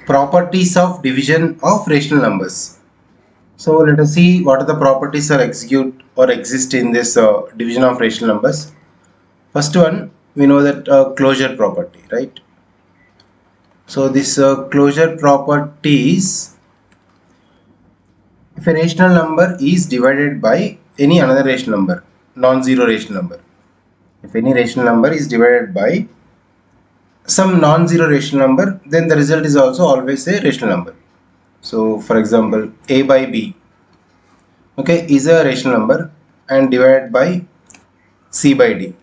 properties of division of rational numbers. So let us see what are the properties are execute or exist in this division of rational numbers. First one, we know that closure property, right? So this closure property is if a rational number is divided by any another rational number, non-zero rational number. If any rational number is divided by some non-zero rational number, then the result is also always a rational number. So for example, a by b, okay, is a rational number and divided by c by d.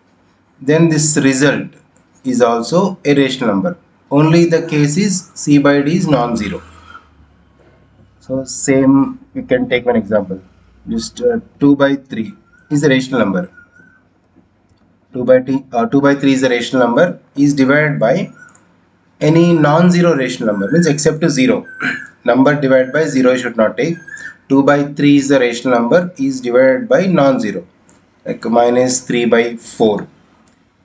Then this result is also a rational number. Only the case is c by d is non-zero. So same, you can take one example. Just 2 by 3 is a rational number. 2 by 3 is a rational number is divided by any non-zero rational number, means except to 0. Number divided by 0 you should not take. 2 by 3 is the rational number is divided by non-zero, like minus 3 by 4.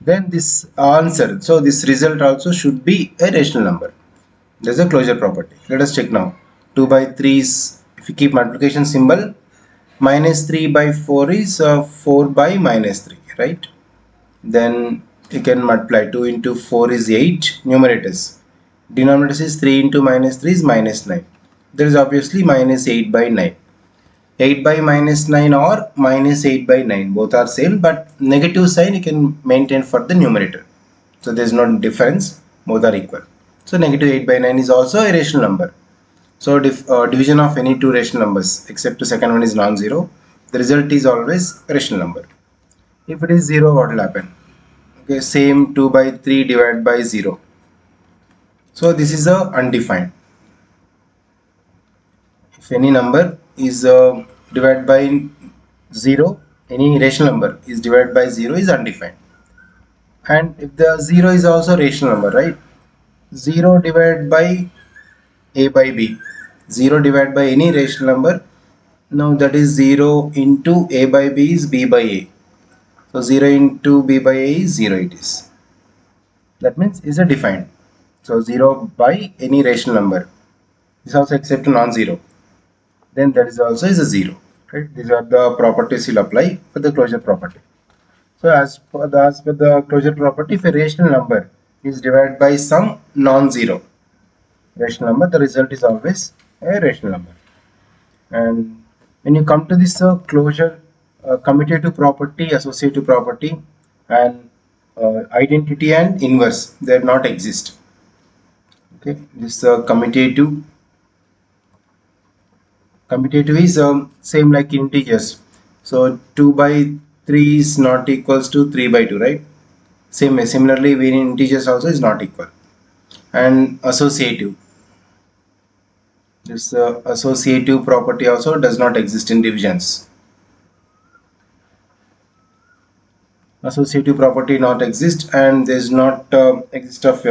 Then this answer, so this result also should be a rational number. There's a closure property. Let us check now. 2 by 3 is, if you keep multiplication symbol, minus 3 by 4 is 4 by minus 3, right? Then you can multiply. 2 into 4 is 8 numerators. Denominators is 3 into minus 3 is minus 9. There is obviously minus 8 by 9. 8 by minus 9 or minus 8 by 9, both are same, but negative sign you can maintain for the numerator. So there is no difference, both are equal. So negative 8 by 9 is also a rational number. So division of any two rational numbers except the second one is non-zero, the result is always a rational number. If it is 0, what will happen? Okay, same 2 by 3 divided by 0. So this is a undefined. If any number is divided by 0, any rational number is divided by 0 is undefined. And if the 0 is also rational number, right? 0 divided by a by b. 0 divided by any rational number. Now that is 0 into a by b is b by a. So 0 into b by a is 0 it is. That means is a defined. So 0 by any rational number. This also except non-zero. Then that is also is a 0. Right? These are the properties you'll apply for the closure property. So as per the closure property, if a rational number is divided by some non-zero rational number, the result is always a rational number. And when you come to this closure, commutative property, associative property, and identity and inverse, they do not exist. Okay, this commutative is same like integers. So 2 by 3 is not equals to 3 by 2, right? Similarly, in integers also is not equal. And associative, this associative property also does not exist in divisions. Associative property not exist, and there is not exist of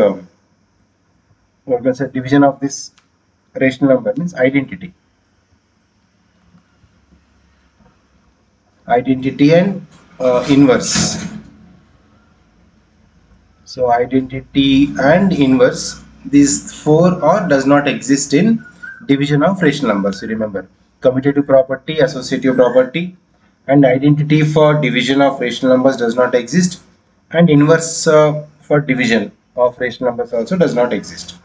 what can say division of this rational number, means identity and inverse. So identity and inverse, these four or does not exist in division of rational numbers. You remember, commutative property, associative property, and identity for division of rational numbers does not exist, and inverse for division of rational numbers also does not exist.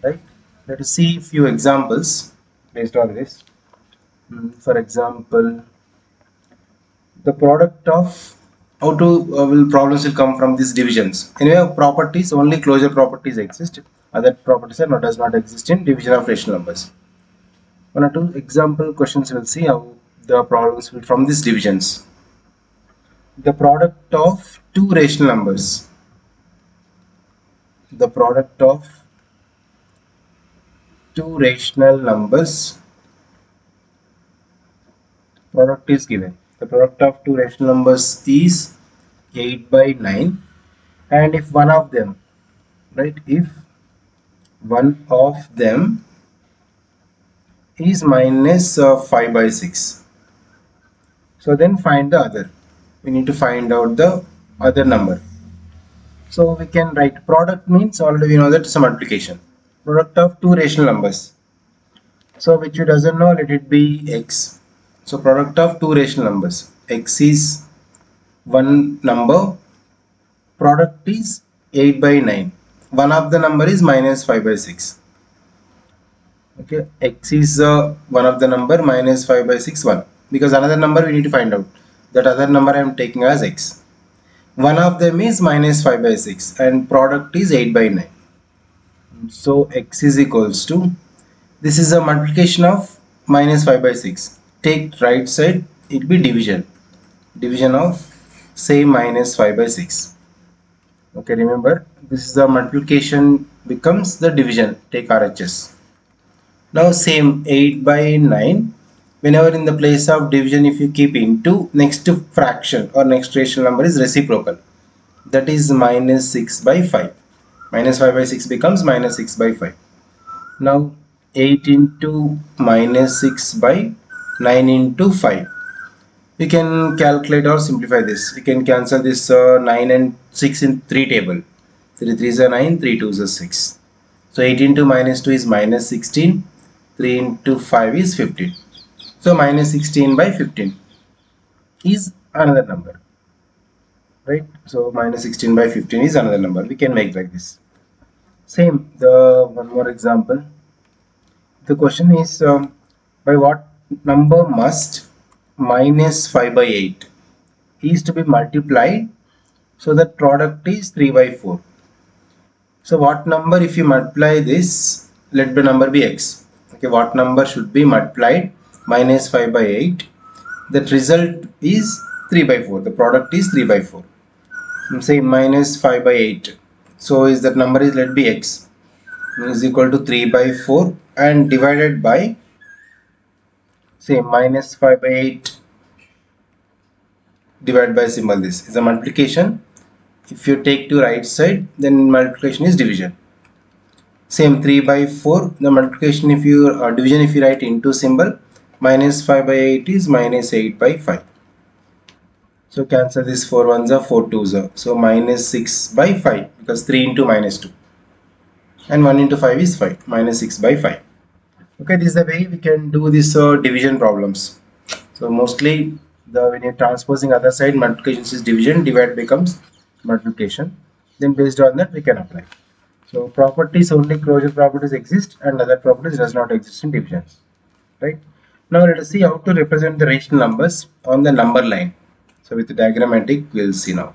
Right? Let us see few examples based on this. For example, the product of how to will problems will come from these divisions. Anyway, properties, only closure properties exist. Other properties are does not exist in division of rational numbers. One or two example questions will see how the problems will from these divisions. The product of two rational numbers. The product of two rational numbers. Product is given. The product of two rational numbers is 8 by 9, and if one of them, right, if one of them is minus 5 by 6, so then find the other. We need to find out the other number. So we can write product means already we know that it's a multiplication. product of two rational numbers. So which you doesn't know, let it be x. So product of two rational numbers. X is one number, product is 8 by 9. One of the number is minus 5 by 6. Okay, x is one of the number, minus 5 by 6 1, because another number we need to find out. That other number I am taking as x. One of them is minus 5 by 6 and product is 8 by 9. So x is equals to, this is a multiplication of minus 5 by 6. Take right side, it will be division. Division of say minus 5 by 6. Okay, remember this is the multiplication becomes the division. Take RHS. Now same 8 by 9. Whenever in the place of division, if you keep into, next to fraction or next rational number is reciprocal. That is minus 6 by 5. Minus 5 by 6 becomes minus 6 by 5. Now 8 into minus 6 by 9 into 5. We can calculate or simplify this. We can cancel this 9 and 6 in 3 table. 3 3s are 9, 3 2s are 6. So 8 into minus 2 is minus 16. 3 into 5 is 15. So minus 16 by 15 is another number. Right? So minus 16 by 15 is another number. We can make like this. Same, the one more example. The question is by what number must minus 5 by 8 is to be multiplied so that product is 3 by 4. So what number, if you multiply this, let the number be x. Okay, what number should be multiplied minus 5 by 8? That result is 3 by 4. The product is 3 by 4. Say minus 5 by 8. So is that number is, let be x is equal to 3 by 4 and divided by, say, minus 5 by 8 divided by symbol. This is a multiplication. If you take to right side, then multiplication is division. Same 3 by 4, the multiplication, if you division, if you write into symbol, minus 5 by 8 is minus 8 by 5. So cancel this 4 ones are 4 twos are. So minus 6 by 5, because 3 into minus 2 and 1 into 5 is 5, minus 6 by 5. Okay, this is the way we can do this division problems. So mostly when you're transposing other side, multiplication is division, divide becomes multiplication. Then based on that we can apply. So properties, only closure properties exist and other properties does not exist in divisions. Right? Now let us see how to represent the rational numbers on the number line. So with the diagrammatic we'll see now.